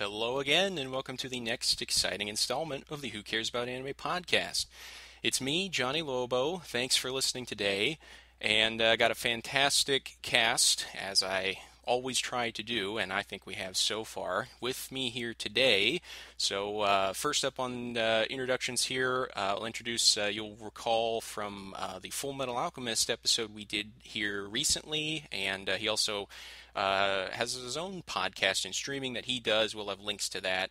Hello again, and welcome to the next exciting installment of the Who Cares About Anime podcast. It's me, Jonny Lobo. Thanks for listening today, and I got a fantastic cast, as I always try to do, and I think we have so far, with me here today. So first up on introductions here, I'll introduce, you'll recall from the Full Metal Alchemist episode we did here recently, and he also has his own podcast and streaming that he does. We'll have links to that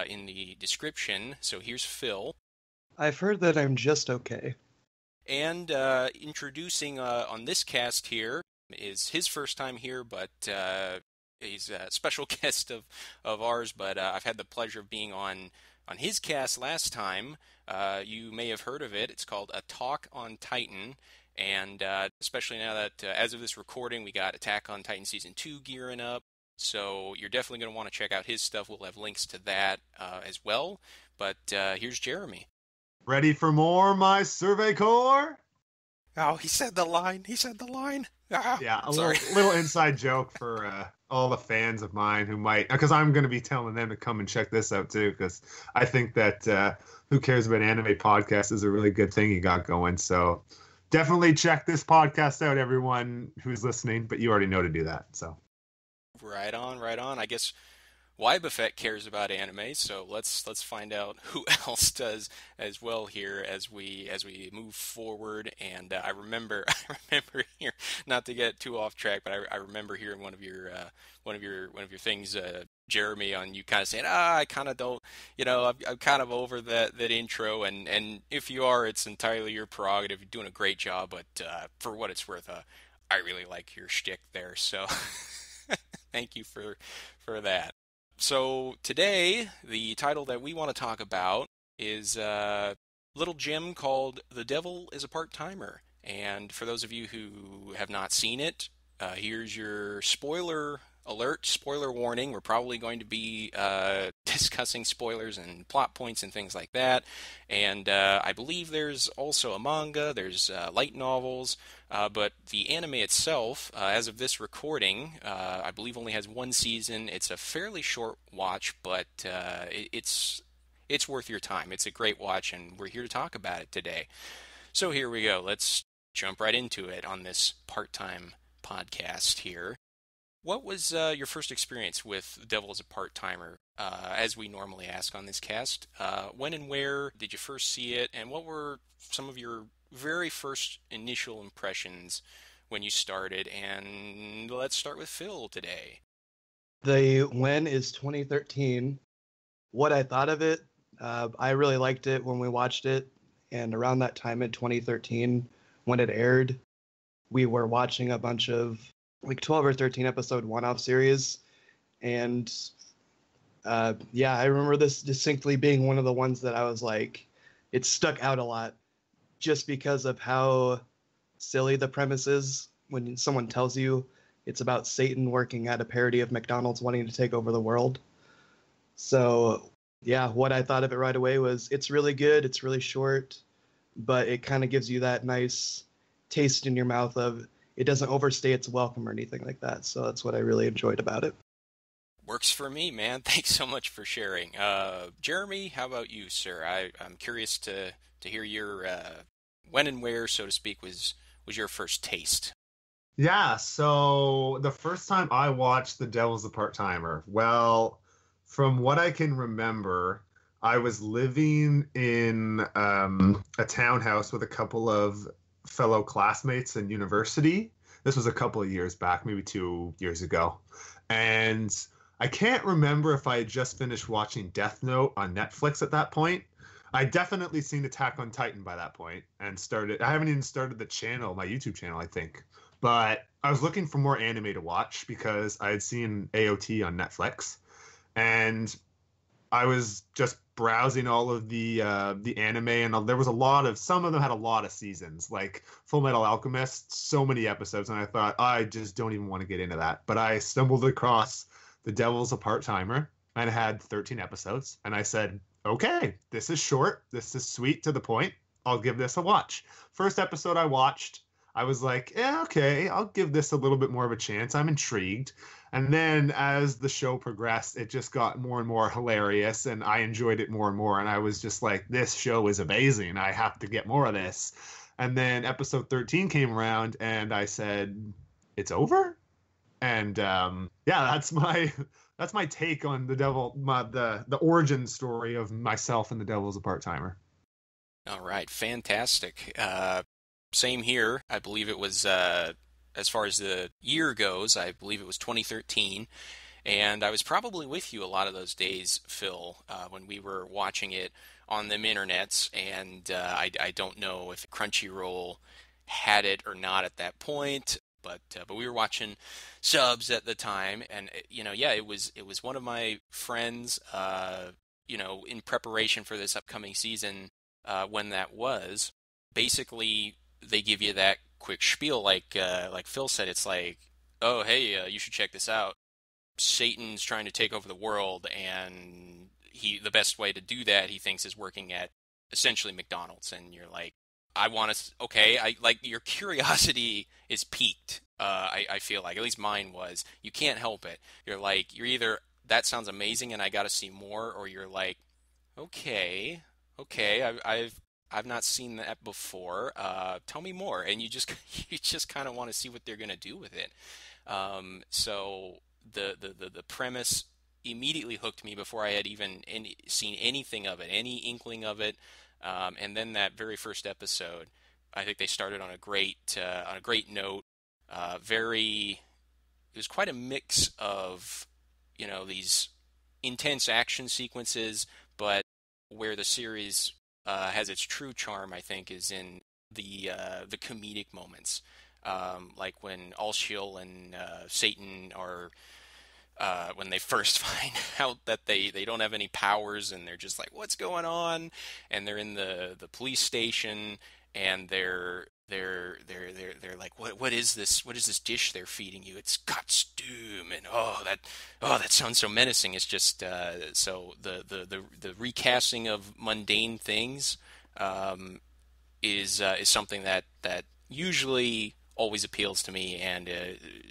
in the description. So here's Phil. I've heard that I'm just okay. And introducing on this cast here is his first time here, but he's a special guest of ours, but I've had the pleasure of being on his cast last time. You may have heard of it. It's called A Talk on Titan. And especially now that, as of this recording, we got Attack on Titan Season 2 gearing up. So you're definitely going to want to check out his stuff. We'll have links to that as well. But here's Jeremy. Ready for more, my Survey Corps? Oh, he said the line. Ah, yeah, a little inside joke for all the fans of mine who might, because I'm going to be telling them to come and check this out too, because I think that Who Cares About Anime podcast is a really good thing you got going. So definitely check this podcast out, everyone who's listening, but you already know to do that. So right on. I guess WhyBuffet cares about anime, so let's find out who else does as well here as we move forward. And I remember here, not to get too off track, but I remember hearing one of your things, Jeremy, on you kind of saying, I kind of don't, I'm kind of over that intro, and if you are, it's entirely your prerogative. You're doing a great job, but for what it's worth, I really like your shtick there, so thank you for that. So today, the title that we want to talk about is a little gem called The Devil is a Part-Timer. And for those of you who have not seen it, here's your spoiler alert, spoiler warning. We're probably going to be discussing spoilers and plot points and things like that. And I believe there's also a manga, there's light novels, but the anime itself, as of this recording, I believe only has one season. It's a fairly short watch, but it's worth your time. It's a great watch, and we're here to talk about it today. So here we go. Let's jump right into it on this part-time podcast here. What was your first experience with The Devil as a Part-Timer, as we normally ask on this cast? When and where did you first see it, and what were some of your very first initial impressions when you started? And let's start with Phil today. The when is 2013. What I thought of it, I really liked it when we watched it, and around that time in 2013, when it aired, we were watching a bunch of 12 or 13 episode one-off series, and I remember this distinctly being one of the ones that I was like, it stuck out a lot just because of how silly the premise is when someone tells you it's about Satan working at a parody of McDonald's wanting to take over the world. So yeah, what I thought of it right away was it's really good, it's really short, but it kind of gives you that nice taste in your mouth of it doesn't overstay its welcome or anything like that. So that's what I really enjoyed about it. Works for me, man. Thanks so much for sharing. Jeremy, how about you, sir? I'm curious to hear your when and where, so to speak, was your first taste. Yeah, so the first time I watched The Devil's a Part-Timer, well, from what I can remember, I was living in a townhouse with a couple of fellow classmates in university. This was a couple of years back, maybe 2 years ago. And I can't remember if I had just finished watching Death Note on Netflix at that point. I'd definitely seen Attack on Titan by that point and I haven't even started the channel, my YouTube channel, I think. But I was looking for more anime to watch because I had seen AOT on Netflix. And I was just browsing all of the anime, and there was some of them had a lot of seasons, like Full Metal Alchemist, so many episodes, and I thought, I just don't even want to get into that. But I stumbled across The Devil's a Part-Timer, and it had 13 episodes, and I said, okay, this is short, this is sweet to the point, I'll give this a watch. First episode I watched, I was like, yeah, okay, I'll give this a little bit more of a chance, I'm intrigued. And then as the show progressed, it just got more and more hilarious, and I enjoyed it more and more. And I was just like, this show is amazing. I have to get more of this. And then episode 13 came around, and I said, it's over? And yeah, that's my take on the origin story of myself and the Devil's a Part-Timer. All right, fantastic. Same here. I believe it was, as far as the year goes, I believe it was 2013. And I was probably with you a lot of those days, Phil, when we were watching it on them internets. And I don't know if Crunchyroll had it or not at that point. But we were watching subs at the time, and yeah, it was one of my friends, in preparation for this upcoming season, when that was. Basically, they give you that quick spiel, like Phil said. It's like, oh hey, you should check this out. Satan's trying to take over the world, and the best way to do that, he thinks, is working at essentially McDonald's. And you're like, I want to, okay, I like, your curiosity is piqued. I feel like, at least mine was. You can't help it. You're like, you're either, that sounds amazing and I got to see more, or you're like, okay, I've not seen that before. Tell me more. And you just you just kind of want to see what they're gonna do with it. So the premise immediately hooked me before I had even seen anything of it, any inkling of it. And then that very first episode, I think they started on a great note. It was quite a mix of, these intense action sequences, but where the series has its true charm, I think, is in the comedic moments, like when Alshiel and Satan are, when they first find out that they don't have any powers, and they're just like, what's going on? And they're in the police station, and they're like, what is this dish they're feeding you? It's got stew, and that sounds so menacing. It's just so the recasting of mundane things is something that usually always appeals to me, and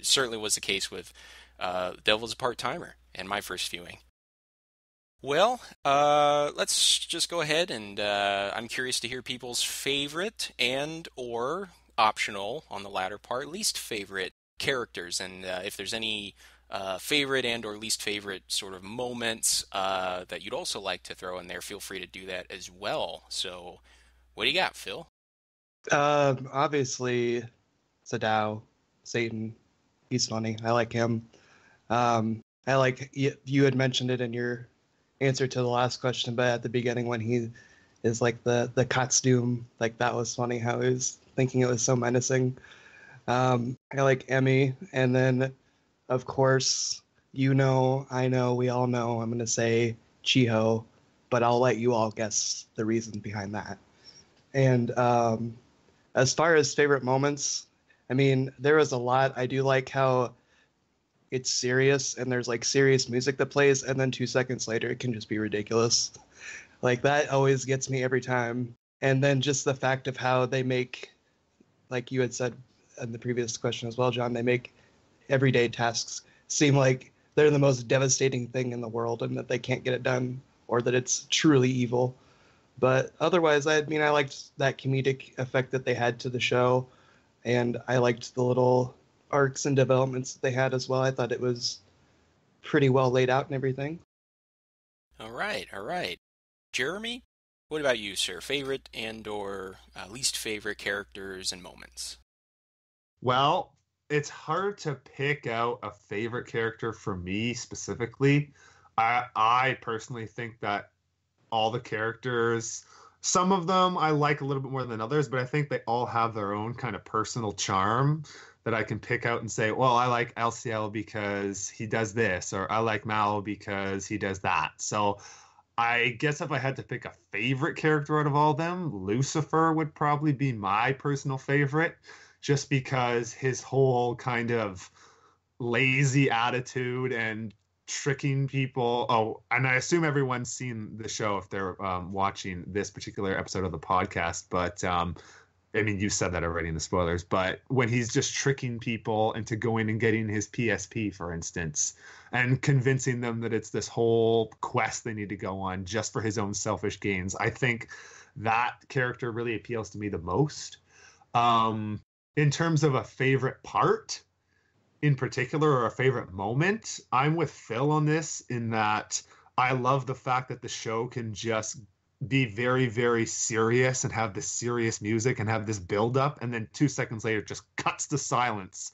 certainly was the case with Devil's a Part-Timer and my first viewing. Well, let's just go ahead, and I'm curious to hear people's favorite and or optional, on the latter part, least favorite characters, and if there's any favorite and or least favorite sort of moments that you'd also like to throw in there, feel free to do that as well. So, what do you got, Phil? Obviously, Sadao, Satan. He's funny. I like him. I like, you had mentioned it in your answer to the last question, but at the beginning, when he is like the costume, like, that was funny how he was thinking it was so menacing. I like Emmy, and then of course, I know, we all know, I'm gonna say Chiho, but I'll let you all guess the reason behind that. And as far as favorite moments, I mean, there was a lot. I do like how it's serious, and there's like serious music that plays, and then 2 seconds later it can just be ridiculous. Like, that always gets me every time. And then just the fact of how they make, like you had said in the previous question as well, John, they make everyday tasks seem like they're the most devastating thing in the world, and that they can't get it done, or that it's truly evil. But otherwise, I mean, I liked that comedic effect that they had to the show, and I liked the little arcs and developments that they had as well. I thought it was pretty well laid out and everything. All right. Jeremy, what about you, sir? Favorite and or least favorite characters and moments? Well, it's hard to pick out a favorite character for me specifically. I personally think that all the characters, some of them I like a little bit more than others, but I think they all have their own kind of personal charm that I can pick out and say, well, I like LCL because he does this, or I like Mao because he does that. So I guess if I had to pick a favorite character out of all of them, Lucifer would probably be my personal favorite, just because his whole kind of lazy attitude and tricking people. Oh, and I assume everyone's seen the show if they're watching this particular episode of the podcast, but I mean, you said that already in the spoilers, but when he's just tricking people into going and getting his PSP, for instance, and convincing them that it's this whole quest they need to go on just for his own selfish gains, I think that character really appeals to me the most. In terms of a favorite part in particular or a favorite moment, I'm with Phil on this in that I love the fact that the show can just be very, very serious and have this serious music and have this build up, and then 2 seconds later just cuts to silence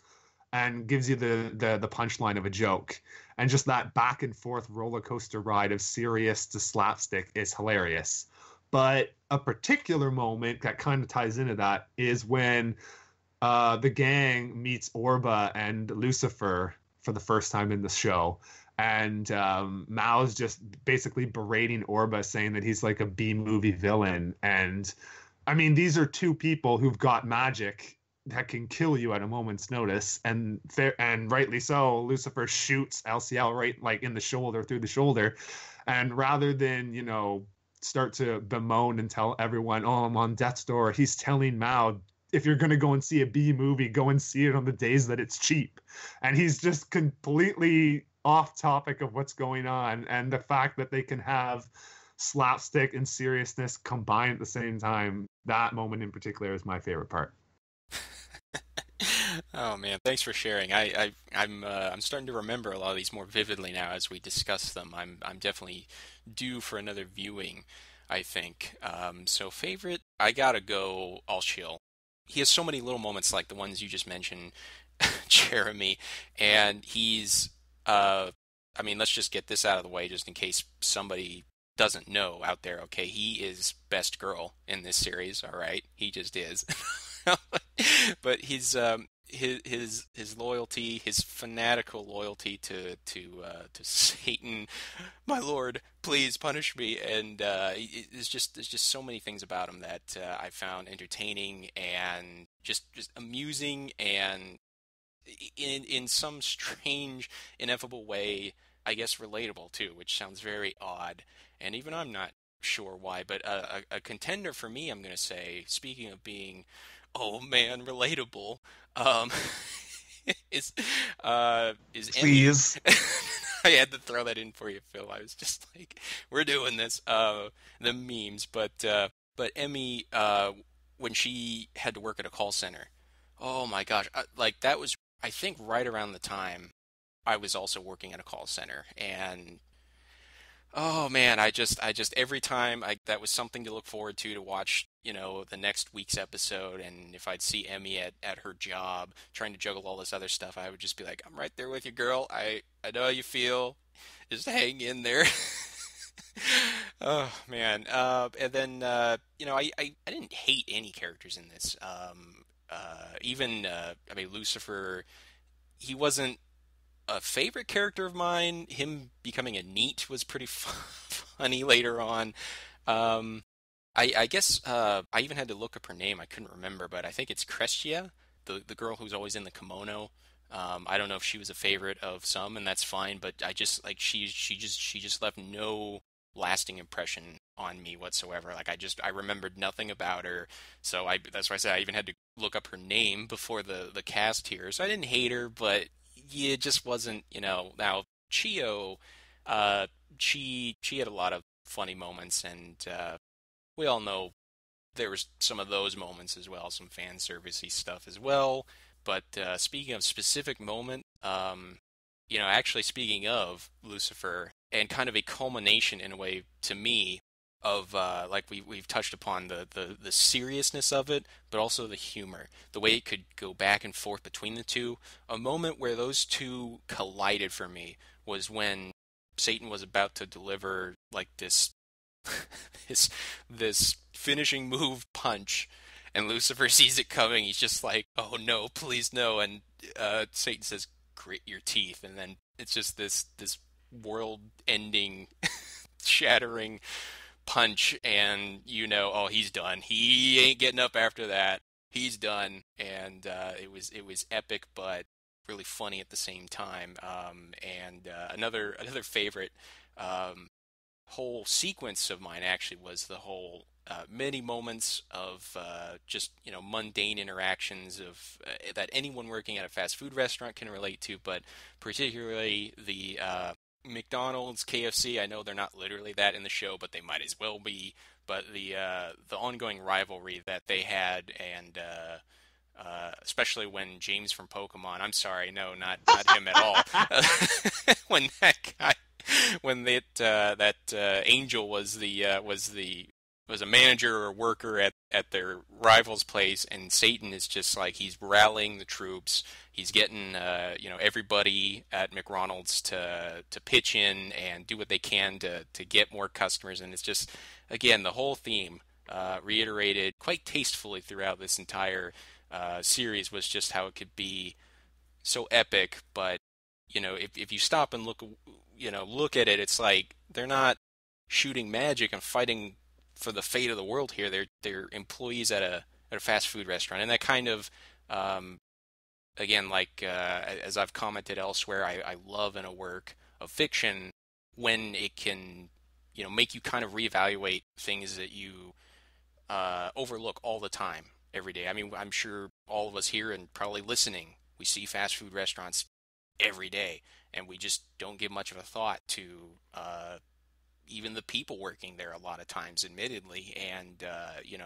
and gives you the punchline of a joke. And just that back and forth roller coaster ride of serious to slapstick is hilarious. But a particular moment that kind of ties into that is when the gang meets Orba and Lucifer for the first time in the show. And Mao's just basically berating Orba, saying that he's like a B-movie villain. And I mean, these are two people who've got magic that can kill you at a moment's notice. And rightly so, Lucifer shoots LCL right like in the shoulder, through the shoulder. And rather than, start to bemoan and tell everyone, oh, I'm on death's door, he's telling Mao, if you're going to go and see a B movie, go and see it on the days that it's cheap. And he's just completely off topic of what's going on. And the fact that they can have slapstick and seriousness combined at the same time, that moment in particular is my favorite part. Oh man, thanks for sharing. I'm starting to remember a lot of these more vividly now as we discuss them. I'm definitely due for another viewing, I think. So favorite, I gotta go all chill. He has so many little moments like the ones you just mentioned, Jeremy, and he's I mean, let's just get this out of the way just in case somebody doesn't know out there. Okay, he is best girl in this series, all right? He just is. But his loyalty, his fanatical loyalty to Satan, my lord, please punish me, and there's just so many things about him that I found entertaining and just amusing, and in some strange, ineffable way, I guess relatable too, which sounds very odd, and even I'm not sure why. But a contender for me, I'm gonna say, speaking of being, oh man, relatable, um, is Emmy. Please. I had to throw that in for you, Phil. I was just like, we're doing this. The memes, but Emmy, when she had to work at a call center, oh my gosh, like that was, I think, right around the time I was also working at a call center, and oh man, I just every time that was something to look forward to watch, the next week's episode. And if I'd see Emmy at her job trying to juggle all this other stuff, I would just be like, I'm right there with you, girl. I know how you feel. Just hang in there. Oh man. And then I didn't hate any characters in this. Even I mean, Lucifer, he wasn't a favorite character of mine. Him becoming a neat was pretty funny later on. Um, I guess I even had to look up her name. I couldn't remember, but I think it's Crestia, the girl who's always in the kimono. I don't know if she was a favorite of some, and that's fine. But I just like she just left no lasting impression on me whatsoever. Like I remembered nothing about her. So that's why I said I even had to look up her name before the cast here. So I didn't hate her, but yeah, it just wasn't, Now Chio, she had a lot of funny moments, and we all know there was some of those moments as well, some fan servicey stuff as well. But speaking of specific moment, actually speaking of Lucifer, and kind of a culmination in a way to me of like we've touched upon the seriousness of it, but also the humor, the way it could go back and forth between the two. A moment where those two collided for me was when Satan was about to deliver like this this finishing move punch, and Lucifer sees it coming. He's just like, "Oh no, please no!" And Satan says, "Grit your teeth," and then it's just this world-ending, shattering punch, and oh, he's done. He ain't getting up after that. He's done, and it was epic, but really funny at the same time. And another favorite whole sequence of mine actually was the whole many moments of just mundane interactions of that anyone working at a fast food restaurant can relate to, but particularly the McDonald's, KFC. I know they're not literally that in the show, but they might as well be. But the ongoing rivalry that they had, and especially when James from Pokemon. I'm sorry, no, not him at all. When that guy, when that Angel was a manager or a worker at their rival's place, and Satan is just like he's rallying the troops. He's getting everybody at McDonald's to pitch in and do what they can to get more customers, and it's just again the whole theme reiterated quite tastefully throughout this entire series was just how it could be so epic, but if you stop and look at it, it's like they're not shooting magic and fighting for the fate of the world here. They're employees at a fast food restaurant, and that kind of again, like as I've commented elsewhere, I love in a work of fiction when it can make you kind of reevaluate things that you overlook all the time every day. I mean, I'm sure all of us here and probably listening, we see fast food restaurants every day, and we just don't give much of a thought to even the people working there a lot of times, admittedly. And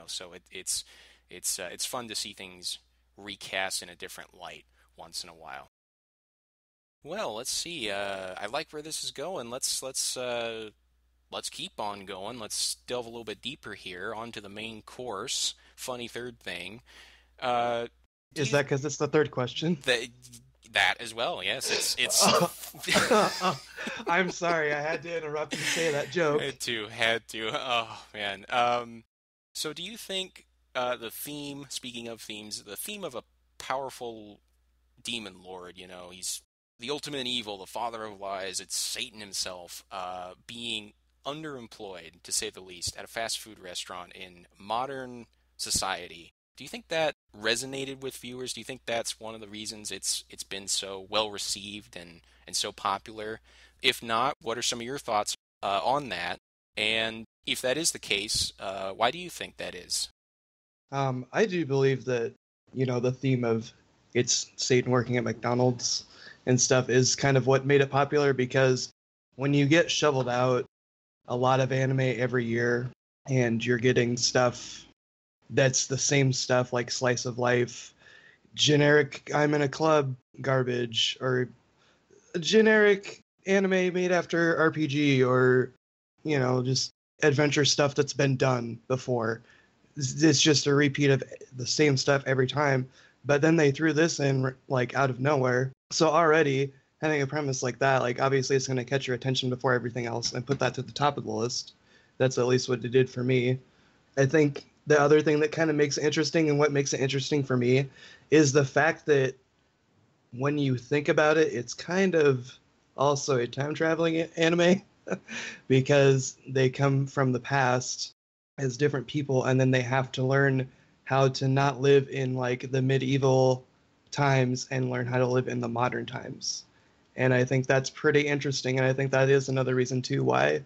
so it's fun to see things recast in a different light once in a while. Well, let's see. I like where this is going. Let's keep on going. Let's delve a little bit deeper here onto the main course. Funny third thing. Is that because it's the third question? That as well, yes. It's. I'm sorry, I had to interrupt and say that joke. Had to. Oh man. So, do you think the theme? Speaking of themes, the theme of a powerful demon lord. He's the ultimate evil, the father of lies. It's Satan himself, being underemployed, to say the least, at a fast food restaurant in modern society. Do you think that resonated with viewers? Do you think that's one of the reasons it's been so well received and so popular? If not, what are some of your thoughts on that? And if that is the case, why do you think that is? I do believe that, the theme of it's Satan working at McDonald's and stuff is kind of what made it popular, because when you get shoveled out a lot of anime every year and you're getting stuff that's the same stuff like slice of life, generic I'm in a club garbage, or generic anime made after RPG, or just adventure stuff that's been done before. It's just a repeat of the same stuff every time, but then they threw this in like out of nowhere. So already having a premise like that, like obviously it's going to catch your attention before everything else and put that to the top of the list. That's at least what it did for me. I think the other thing that kind of makes it interesting, and what makes it interesting for me, is the fact that when you think about it, it's kind of also a time traveling anime because they come from the past as different people, and then they have to learn how to not live in like the medieval times and learn how to live in the modern times. And I think that's pretty interesting, and I think that is another reason too why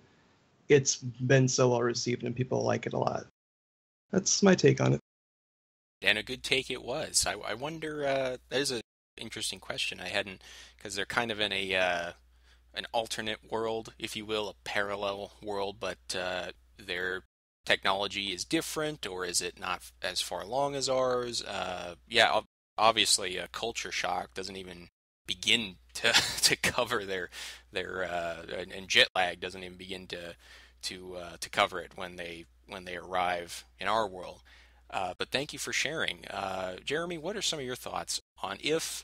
it's been so well received and people like it a lot. That's my take on it. And a good take it was. I wonder, that is an interesting question. I hadn't, because they're kind of in an alternate world, if you will, a parallel world, but their technology is different, or is it not as far along as ours? Yeah, obviously, a culture shock doesn't even begin to cover their and jet lag doesn't even begin to cover it when they arrive in our world. But thank you for sharing. Jeremy, what are some of your thoughts on if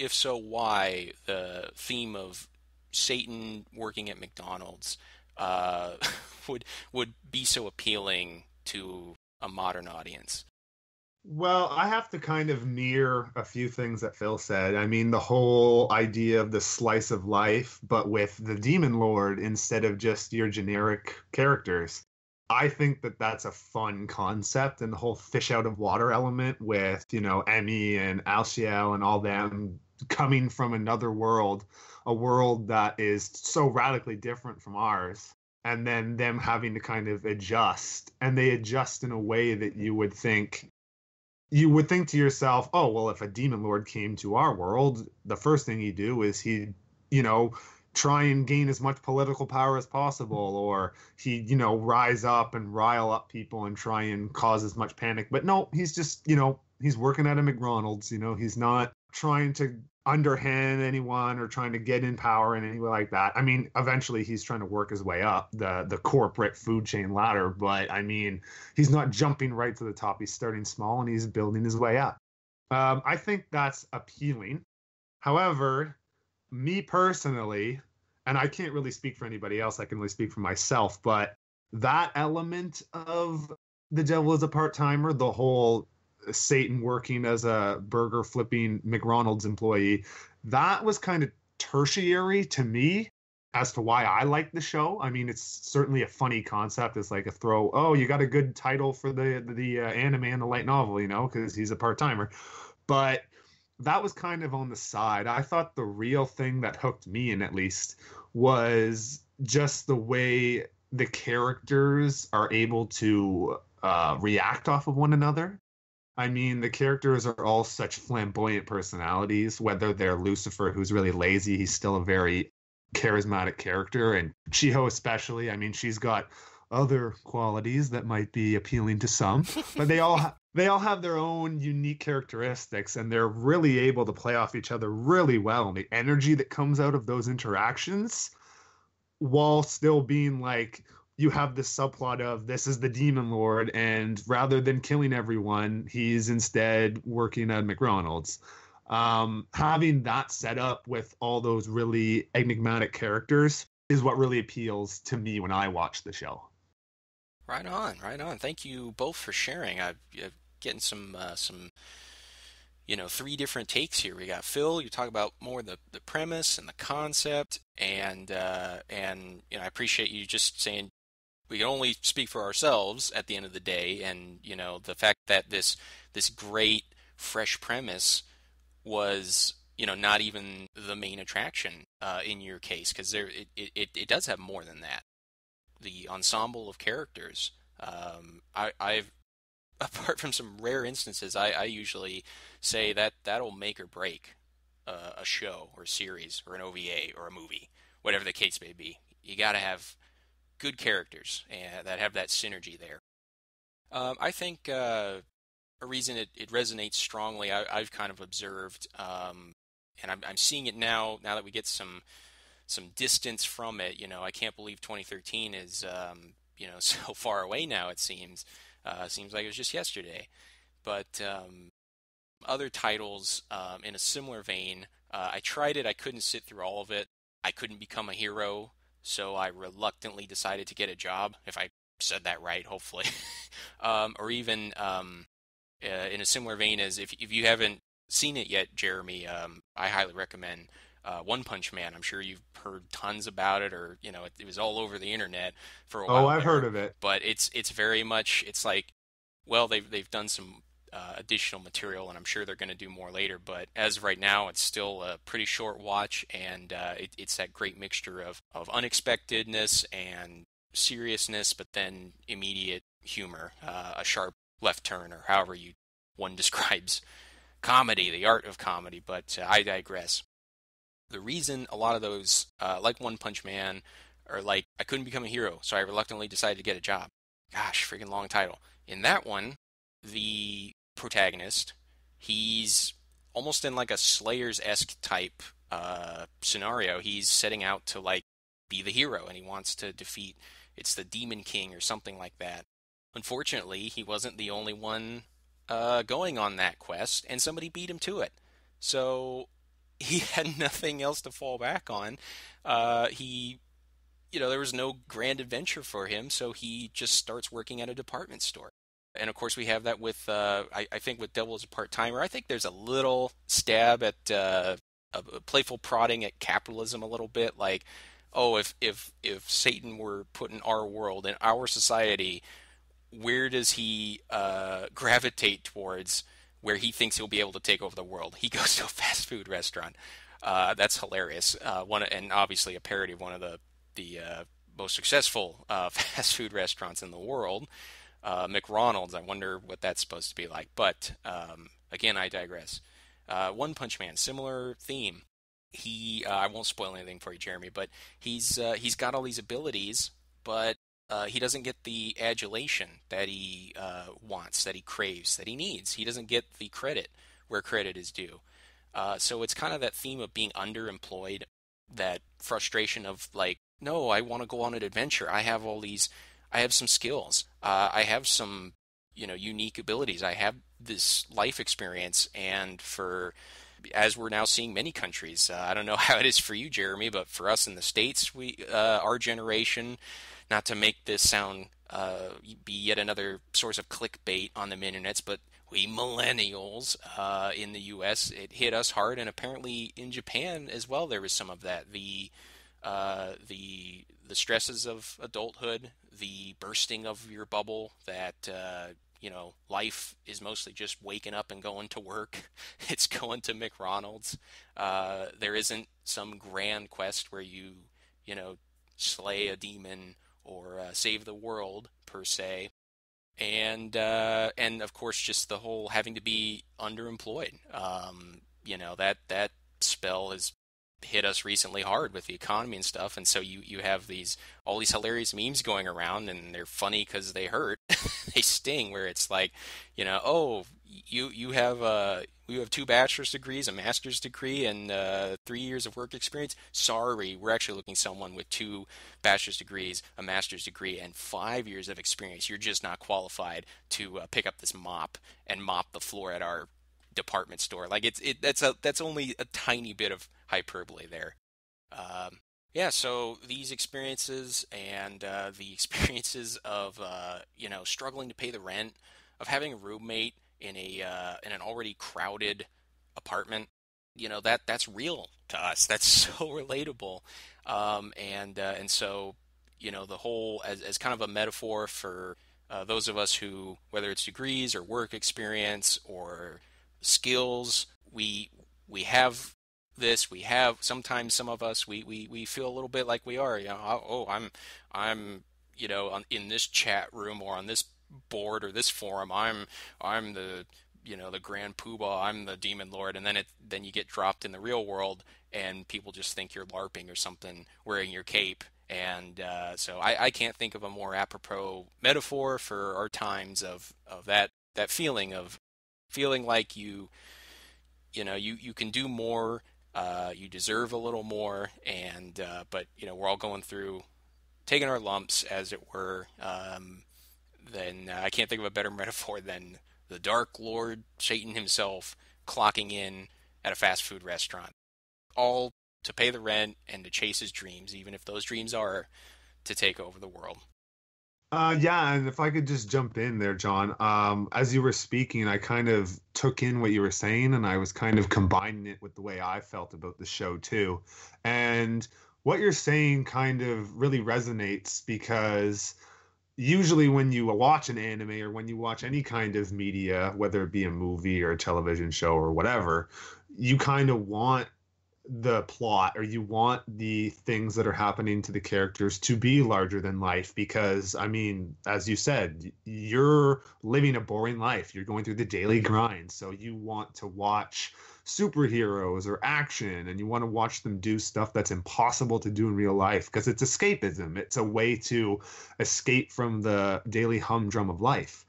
so, why the theme of Satan working at McDonald's would be so appealing to a modern audience? Well, I have to kind of mirror a few things that Phil said. I mean, the whole idea of the slice of life, but with the Demon Lord instead of just your generic characters. I think that that's a fun concept, and the whole fish out of water element with, Emmy and Alciel and all them coming from another world, a world that is so radically different from ours. and then them having to kind of adjust, and they adjust in a way that you would think to yourself, oh, well, if a demon lord came to our world, the first thing he'd do is he'd, you know, try and gain as much political power as possible, or he'd, rise up and rile up people and try and cause as much panic. But no, he's just, he's working at a McDonald's, he's not trying to underhand anyone or trying to get in power in any way like that. I mean, eventually he's trying to work his way up the corporate food chain ladder, but I mean, he's not jumping right to the top. He's starting small and he's building his way up. I think that's appealing. However, me personally, and I can't really speak for anybody else, I can only speak for myself, but that element of the devil is a part-timer, the whole Satan working as a burger flipping McDonald's employee, that was kind of tertiary to me as to why I like the show. I mean, it's certainly a funny concept. It's like a throw, oh, you got a good title for the anime and the light novel, because he's a part-timer. But that was kind of on the side. I thought the real thing that hooked me in, at least, was just the way the characters are able to react off of one another. I mean, the characters are all such flamboyant personalities, whether they're Lucifer, who's really lazy, he's still a very charismatic character, and Chiho especially. I mean, she's got other qualities that might be appealing to some, but they all have their own unique characteristics, and they're really able to play off each other really well. And the energy that comes out of those interactions, while still being like, you have this subplot of this is the demon lord, and rather than killing everyone, he's instead working at McDonald's. Having that set up with all those really enigmatic characters is what really appeals to me when I watch the show. Right on, right on. Thank you both for sharing. I'm getting some three different takes here. We got Phil, you talk about more the premise and the concept, and I appreciate you just saying we can only speak for ourselves at the end of the day, and the fact that this great fresh premise was not even the main attraction in your case, because it does have more than that. The ensemble of characters. I've apart from some rare instances, I usually say that'll make or break a show or a series or an OVA or a movie, whatever the case may be. You got to have good characters that have that synergy there. I think a reason it resonates strongly, I've kind of observed, and I'm seeing it now that we get some distance from it. I can't believe 2013 is so far away now. It seems like it was just yesterday. But other titles in a similar vein, I tried it. I couldn't sit through all of it. I couldn't become a hero, so I reluctantly decided to get a job. If I said that right, hopefully. Or even in a similar vein as if you haven't seen it yet, Jeremy, I highly recommend One Punch Man. I'm sure you've heard tons about it, or it was all over the internet for a while. Oh, I've heard of it. But it's very much, it's like, well, they've done some additional material, and I'm sure they're going to do more later. But as of right now, it's still a pretty short watch, and it's that great mixture of unexpectedness and seriousness, but then immediate humor, a sharp left turn, or however one describes comedy, the art of comedy. But I digress. The reason a lot of those, like One Punch Man, are like, I couldn't become a hero, so I reluctantly decided to get a job. Gosh, freaking long title. In that one, the protagonist, he's almost in like a Slayers-esque type scenario. He's setting out to like be the hero, and he wants to defeat, it's the Demon King or something like that. Unfortunately, he wasn't the only one going on that quest, and somebody beat him to it. So he had nothing else to fall back on. There was no grand adventure for him, so he just starts working at a department store. And of course, we have that with, I think, with Devil as a Part-Timer. I think there's a little stab at a playful prodding at capitalism a little bit, like, oh, if Satan were put in our world, in our society, where does he gravitate towards where he thinks he'll be able to take over the world? He goes to a fast food restaurant. That's hilarious. And obviously a parody of one of the most successful fast food restaurants in the world. McDonald's, I wonder what that's supposed to be like. But again, I digress. One Punch Man, similar theme. I won't spoil anything for you, Jeremy, but he's got all these abilities, but he doesn't get the adulation that he wants, that he craves, that he needs. He doesn't get the credit where credit is due. So it's kind of that theme of being underemployed, that frustration of like, no, I want to go on an adventure. I have some skills. I have some, unique abilities. I have this life experience, and as we're now seeing many countries, I don't know how it is for you, Jeremy, but for us in the States, our generation, not to make this sound be yet another source of clickbait on the internets, but we millennials in the U.S., it hit us hard, and apparently in Japan as well, there was some of that. The stresses of adulthood, the bursting of your bubble, that life is mostly just waking up and going to work. It's going to McDonald's. There isn't some grand quest where you slay a demon or save the world per se. And of course, just the whole having to be underemployed. That spell has hit us recently hard with the economy and stuff, and so you have all these hilarious memes going around, and they're funny because they hurt. They sting, where it's like, oh, you have 2 bachelor's degrees, a master's degree, and 3 years of work experience. Sorry, we're actually looking someone with 2 bachelor's degrees, a master's degree, and 5 years of experience. You're just not qualified to pick up this mop and mop the floor at our department store. Like that's only a tiny bit of hyperbole there. Yeah, so these experiences, and the experiences of struggling to pay the rent, of having a roommate in an already crowded apartment, that's real to us. That's so relatable, and so the whole, as kind of a metaphor for those of us who, whether it's degrees or work experience or skills, we have sometimes some of us, we feel a little bit like we are, I'm in this chat room or on this board or this forum, I'm the grand poobah, I'm the demon lord, and then you get dropped in the real world and people just think you're LARPing or something, wearing your cape. And so I can't think of a more apropos metaphor for our times of that feeling like you can do more, you deserve a little more, and but we're all going through, taking our lumps, as it were. Then I can't think of a better metaphor than the Dark Lord Satan himself clocking in at a fast food restaurant, all to pay the rent and to chase his dreams, even if those dreams are to take over the world. Yeah, and if I could just jump in there, John. As you were speaking, I kind of took in what you were saying, and I was kind of combining it with the way I felt about the show too. And what you're saying kind of really resonates, because usually when you watch an anime or when you watch any kind of media, whether it be a movie or a television show or whatever, you kind of want the plot, or you want the things that are happening to the characters to be larger than life, because I mean, as you said, you're living a boring life, you're going through the daily grind, so you want to watch superheroes or action, and you want to watch them do stuff that's impossible to do in real life, because it's escapism. It's a way to escape from the daily humdrum of life.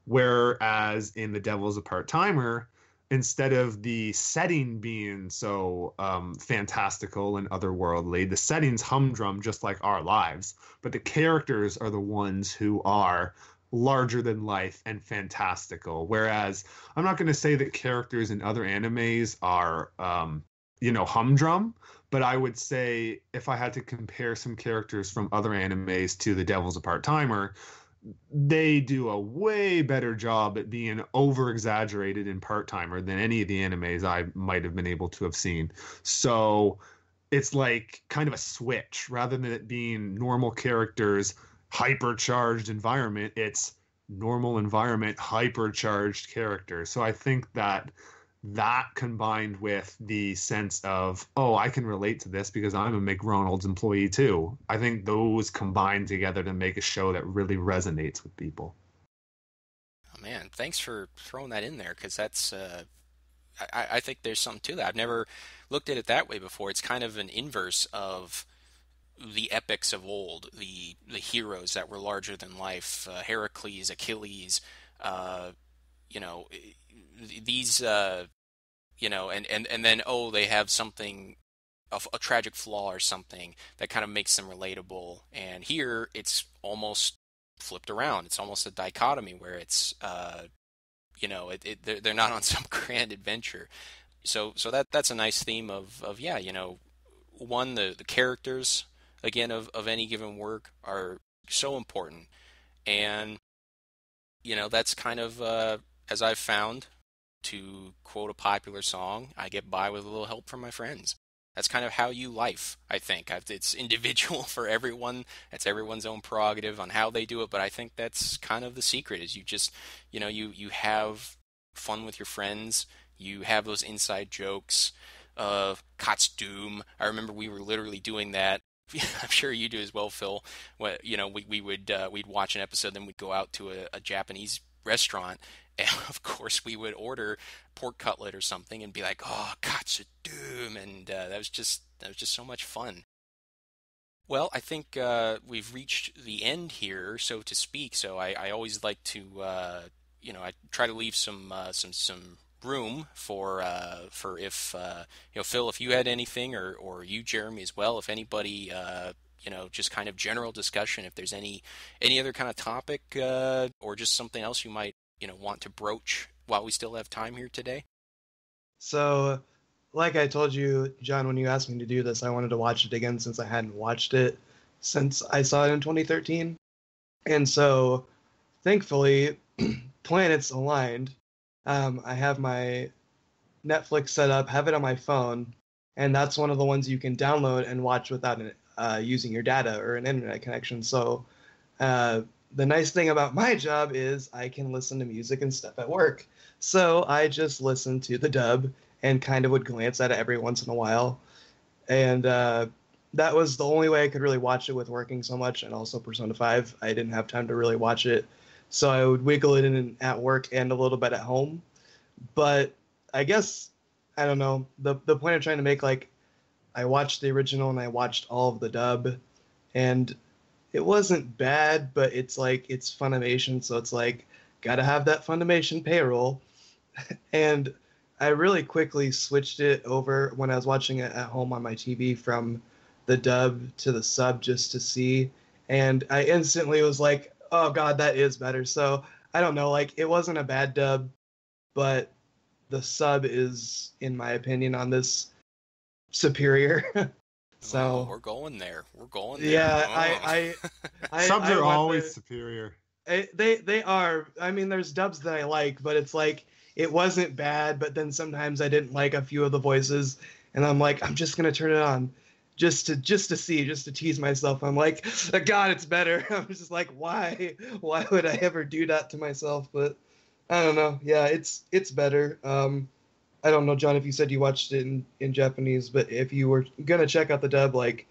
Whereas in The Devil's a Part-Timer, instead of the setting being so fantastical and otherworldly, the setting's humdrum just like our lives, but the characters are the ones who are larger than life and fantastical. Whereas I'm not going to say that characters in other animes are, humdrum, but I would say if I had to compare some characters from other animes to The Devil's a Part-Timer, they do a way better job at being over exaggerated in Part-Timer than any of the animes I might have been able to have seen. So it's like kind of a switch. Rather than it being normal characters, hypercharged environment, it's normal environment, hypercharged characters. So I think that that combined with the sense of, oh, I can relate to this because I'm a McDonald's employee too. I think those combine together to make a show that really resonates with people. Oh man, thanks for throwing that in there because that's I think there's something to that. I've never looked at it that way before. It's kind of an inverse of the epics of old, the heroes that were larger than life, Heracles, Achilles, uh, you know, these and then they have something a tragic flaw or something that kind of makes them relatable. And here it's almost flipped around. It's almost a dichotomy where it's they're not on some grand adventure. So that's a nice theme of yeah, one, the characters again of any given work are so important. And that's kind of as I've found, to quote a popular song, I get by with a little help from my friends. That's kind of how you life, I think. It's individual for everyone. It's everyone's own prerogative on how they do it, but I think that's kind of the secret is you just, you have fun with your friends. You have those inside jokes of Kat's Doom. I remember we were literally doing that. I'm sure you do as well, Phil. We'd watch an episode, then we'd go out to a Japanese restaurant, and of course we would order pork cutlet or something and be like, "Oh, katsu doom," and that was just so much fun. Well, I think we've reached the end here, so to speak. So I always like to I try to leave some room for if Phil, if you had anything, or you, Jeremy, as well, if anybody just kind of general discussion, if there's any other kind of topic or just something else you might want to broach while we still have time here today. So, like I told you, John, when you asked me to do this, I wanted to watch it again since I hadn't watched it since I saw it in 2013. And so, thankfully, planets aligned. I have my Netflix set up, have it on my phone, and that's one of the ones you can download and watch without using your data or an internet connection. So the nice thing about my job is I can listen to music and stuff at work. So I just listened to the dub and kind of would glance at it every once in a while. And that was the only way I could really watch it with working so much, and also Persona 5. I didn't have time to really watch it. So I would wiggle it in at work and a little bit at home. But I guess, I don't know, the point I'm trying to make, like, I watched the original and I watched all of the dub, and it wasn't bad, but it's like, it's Funimation, so it's like, gotta have that Funimation payroll. And I really quickly switched it over when I was watching it at home on my TV from the dub to the sub just to see. And I instantly was like, oh God, that is better. So I don't know, like, it wasn't a bad dub, but the sub is, in my opinion, on this superior. Oh, So we're going there. We're going there. yeah, Oh. Subs I are went always there. superior. They are. I mean, there's dubs that I like, but it's like it wasn't bad. But then sometimes I didn't like a few of the voices, and I'm like, I'm just gonna turn it on, just to tease myself. I'm like, God, it's better. I'm just like, why would I ever do that to myself? But I don't know. Yeah, it's better. I don't know, John, if you said you watched it in Japanese, but if you were gonna check out the dub, like,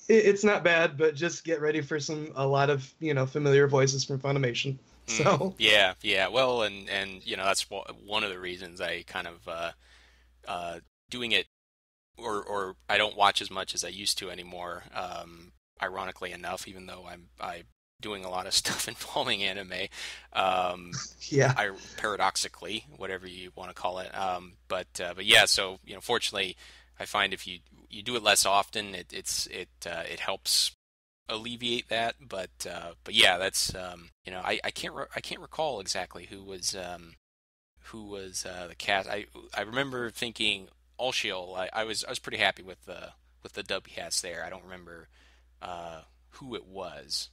it's not bad, but just get ready for a lot of familiar voices from Funimation. So Yeah, yeah. Well, and that's one of the reasons I kind of doing it, or I don't watch as much as I used to anymore. Ironically enough, even though I doing a lot of stuff involving anime, yeah, I paradoxically, whatever you want to call it. But yeah. So fortunately, I find if you do it less often, it helps alleviate that. But yeah, that's I can't recall exactly who was the cast. I remember thinking Allshiel. I was pretty happy with the dub cast there. I don't remember who it was,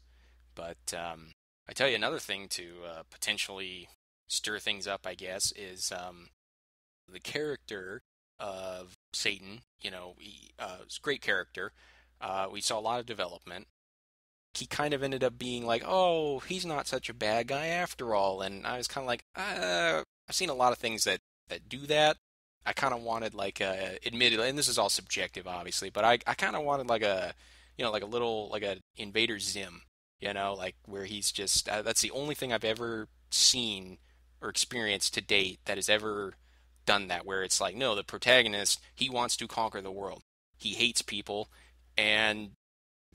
but I tell you another thing to potentially stir things up, I guess, is the character of Satan. It's a great character. We saw a lot of development. He kind of ended up being like, oh, he's not such a bad guy after all. And I was kind of like, I've seen a lot of things that that do that. I kind of wanted like a, admittedly, and this is all subjective, obviously, but I kind of wanted like a, like a little, like a Invader Zim, like where he's just, that's the only thing I've ever seen or experienced to date that has ever done that, where it's like, no, the protagonist, he wants to conquer the world. He hates people, and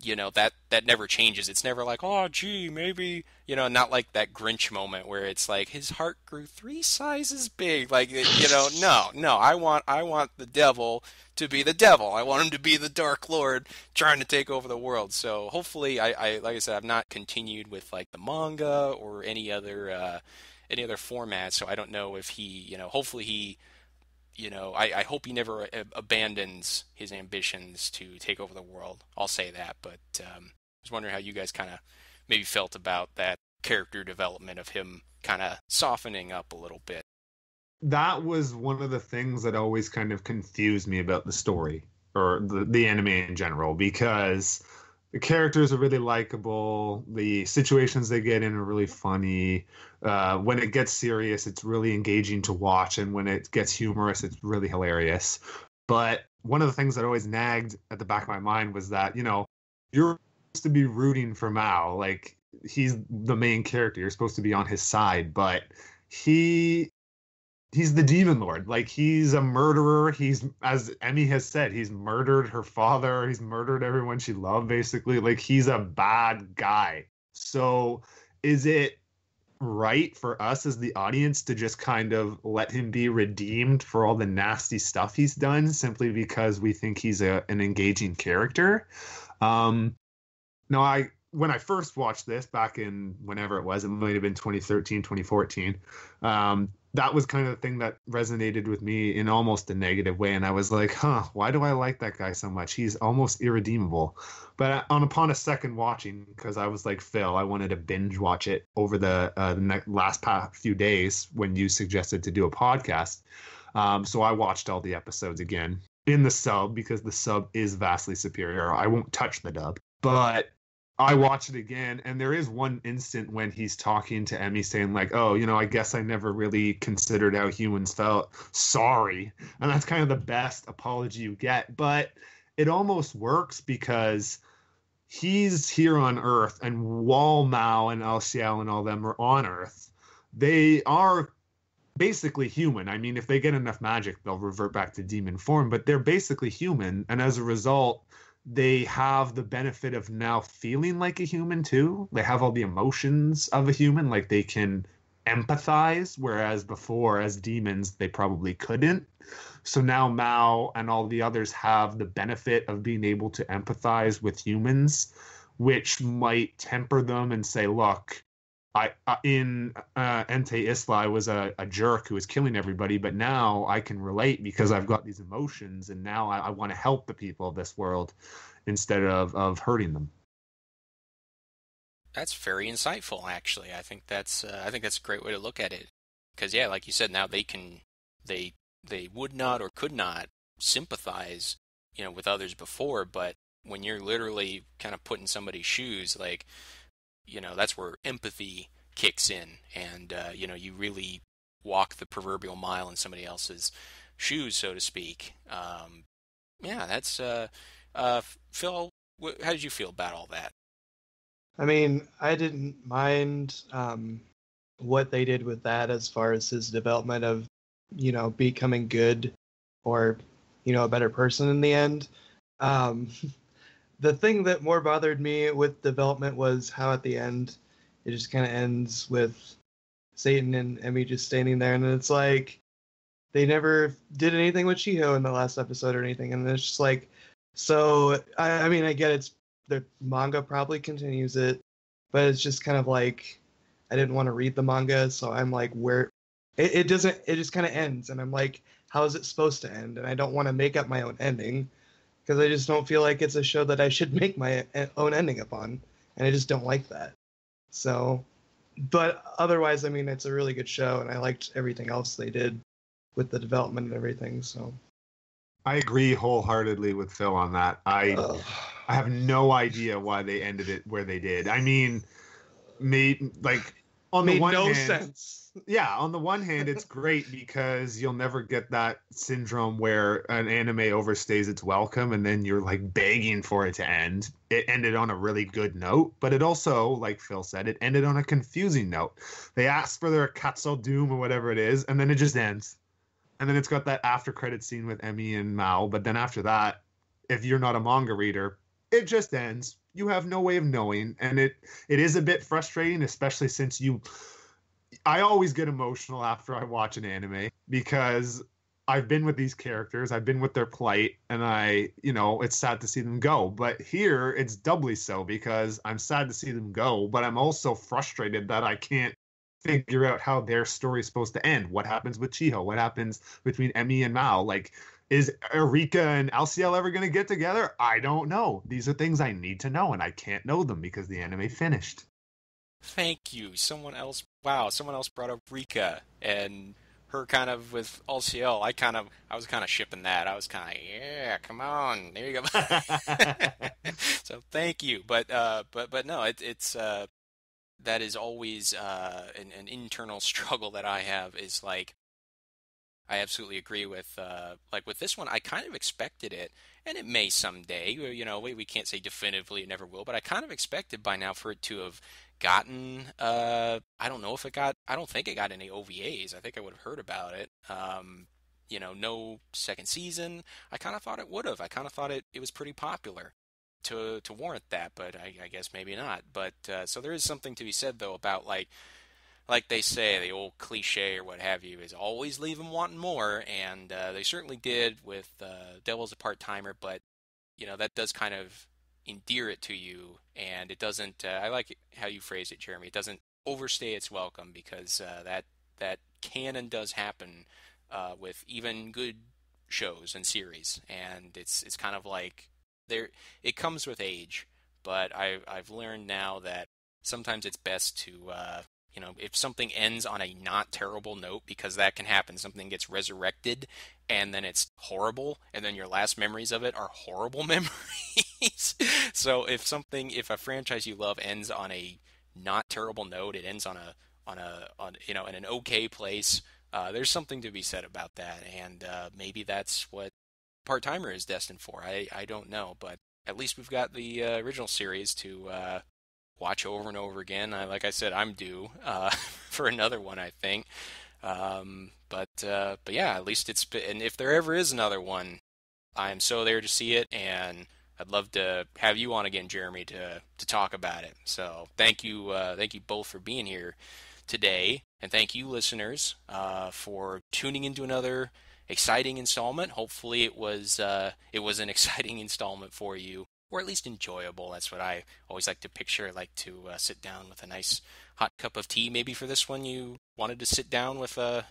that never changes. It's never like, oh gee, maybe, not like that Grinch moment where it's like his heart grew 3 sizes big. Like, no, I want the devil to be the devil. I want him to be the Dark Lord trying to take over the world. So hopefully, I like I said, I've not continued with like the manga or any other format, so I don't know if he, hopefully he, I hope he never abandons his ambitions to take over the world. I'll say that, but I was wondering how you guys kind of maybe felt about that character development of him kind of softening up a little bit. That was one of the things that always kind of confused me about the story or the anime in general, because the characters are really likable. The situations they get in are really funny. When it gets serious, it's really engaging to watch. And when it gets humorous, it's really hilarious. But one of the things that always nagged at the back of my mind was that, you're supposed to be rooting for Mao. Like, he's the main character. You're supposed to be on his side. But he's the demon lord. Like, he's a murderer. He's, as Emmy has said, he's murdered her father. He's murdered everyone she loved, basically. Like, he's a bad guy. So is it right for us as the audience to just kind of let him be redeemed for all the nasty stuff he's done simply because we think he's an engaging character? No, when I first watched this back in whenever it was, it might have been 2013, 2014, that was kind of the thing that resonated with me in almost a negative way. And I was like, why do I like that guy so much? He's almost irredeemable. But upon a second watching, because I was like Phil, I wanted to binge watch it over the last few days when you suggested to do a podcast. So I watched all the episodes again in the sub, because the sub is vastly superior. I won't touch the dub. But I watched it again, and there is one instant when he's talking to Emmy saying like, oh, I guess I never really considered how humans felt. Sorry. And that's kind of the best apology you get. But it almost works because he's here on Earth, and while Mao and Al Xiao and all them are on Earth, they are basically human. I mean, if they get enough magic, they'll revert back to demon form, but they're basically human. And as a result, they have the benefit of now feeling like a human too. They have all the emotions of a human, like they can empathize, whereas before, as demons, they probably couldn't. So now Mao and all the others have the benefit of being able to empathize with humans, which might temper them and say, look, in Ente Isla, I was a jerk who was killing everybody, but now I can relate because I've got these emotions, and now I want to help the people of this world instead of hurting them. That's very insightful, actually. I think that's a great way to look at it. Because yeah, like you said, now they would not or could not sympathize, with others before, but when you're literally kind of put in somebody's shoes, like, that's where empathy kicks in, and you really walk the proverbial mile in somebody else's shoes, so to speak. Yeah, that's Phil. How did you feel about all that? I mean, I didn't mind what they did with that as far as his development of, becoming good or, a better person in the end. The thing that more bothered me with development was how at the end it just kind of ends with Satan and Emmy just standing there, and it's like they never did anything with Shiho in the last episode or anything, and it's just like, so I mean, I get it's the manga probably continues it, but it's just kind of like I didn't want to read the manga, so I'm like, where it doesn't, it just kind of ends, and I'm like, how is it supposed to end? And I don't want to make up my own ending, because I just don't feel like it's a show that I should make my own ending upon, and I just don't like that. So, but otherwise, I mean, it's a really good show, and I liked everything else they did with the development and everything. So, I agree wholeheartedly with Phil on that. I have no idea why they ended it where they did. I mean, made like on made the one no hand, sense. Yeah, on the one hand, it's great because you'll never get that syndrome where an anime overstays its welcome and then you're like begging for it to end. It ended on a really good note, but it also, like Phil said, it ended on a confusing note. They asked for their Katsu Doom or whatever it is, and then it just ends. And then it's got that after credit scene with Emmy and Mao, but then after that, if you're not a manga reader, it just ends. You have no way of knowing, and it is a bit frustrating, especially since you I always get emotional after I watch an anime because I've been with these characters, I've been with their plight, and it's sad to see them go. But here it's doubly so because I'm sad to see them go, but I'm also frustrated that I can't figure out how their story is supposed to end. What happens with Chiho? What happens between Emmy and Mao? Like, is Erika and LCL ever going to get together? I don't know. These are things I need to know, and I can't know them because the anime finished. Thank you. Someone else brought up Rika and her kind of with LCL. I was kind of shipping that. I was kind of, yeah, come on, there you go. So thank you. But no, it's that is always an internal struggle that I have is like, I absolutely agree with like with this one. I kind of expected it, and it may someday. We can't say definitively it never will, but I kind of expected by now for it to have gotten. I don't know if it got. I don't think it got any OVAs. I think I would have heard about it. No second season. I kind of thought it would have. I kind of thought it was pretty popular to warrant that, but I guess maybe not. But so there is something to be said though about like they say, the old cliche or what have you is always leave them wanting more, and they certainly did with Devil's a Part-Timer, but that does kind of endear it to you, and it doesn't. I like how you phrase it, Jeremy. It doesn't overstay its welcome because that can and does happen with even good shows and series, and it's kind of like there. It comes with age, but I've learned now that sometimes it's best to if something ends on a not terrible note, because that can happen, something gets resurrected and then it's horrible, and then your last memories of it are horrible memories. So if a franchise you love ends on a not terrible note, it ends on in an okay place. There's something to be said about that, and maybe that's what Part Timer is destined for. I don't know, but at least we've got the original series to watch over and over again. Like I said, I'm due for another one, I think. But yeah, at least it's been. And if there ever is another one, I am so there to see it, and I'd love to have you on again, Jeremy, to talk about it. So thank you both for being here today, and thank you, listeners, for tuning into another exciting installment. Hopefully, it was an exciting installment for you, or at least enjoyable. That's what I always like to picture. I like to sit down with a nice hot cup of tea. Maybe for this one, you wanted to sit down with a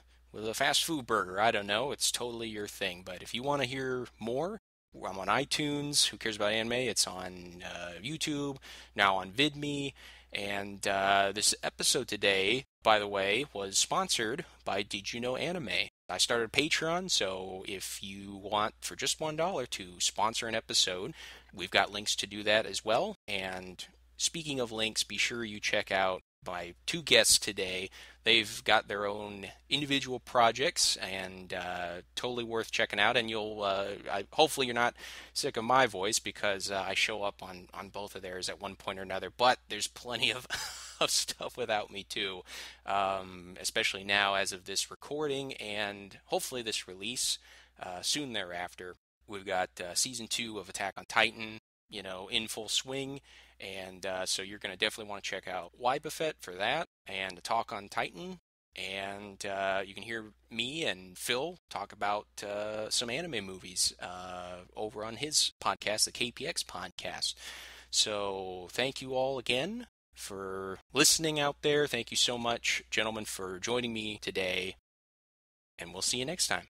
fast food burger. I don't know. It's totally your thing. But if you want to hear more, I'm on iTunes. Who cares about anime? It's on YouTube, now on VidMe. And this episode today, by the way, was sponsored by Did You Know Anime? I started Patreon, so if you want for just $1 to sponsor an episode, we've got links to do that as well. And speaking of links, be sure you check out my two guests today. They've got their own individual projects, and totally worth checking out. And hopefully you're not sick of my voice, because I show up on both of theirs at one point or another. But there's plenty of of stuff without me too, especially now as of this recording and hopefully this release soon thereafter. We've got season 2 of Attack on Titan, in full swing. And so you're going to definitely want to check out WhyBuffet for that and a talk on Titan. And you can hear me and Phil talk about some anime movies over on his podcast, the KPX podcast. So thank you all again for listening out there. Thank you so much, gentlemen, for joining me today. And we'll see you next time.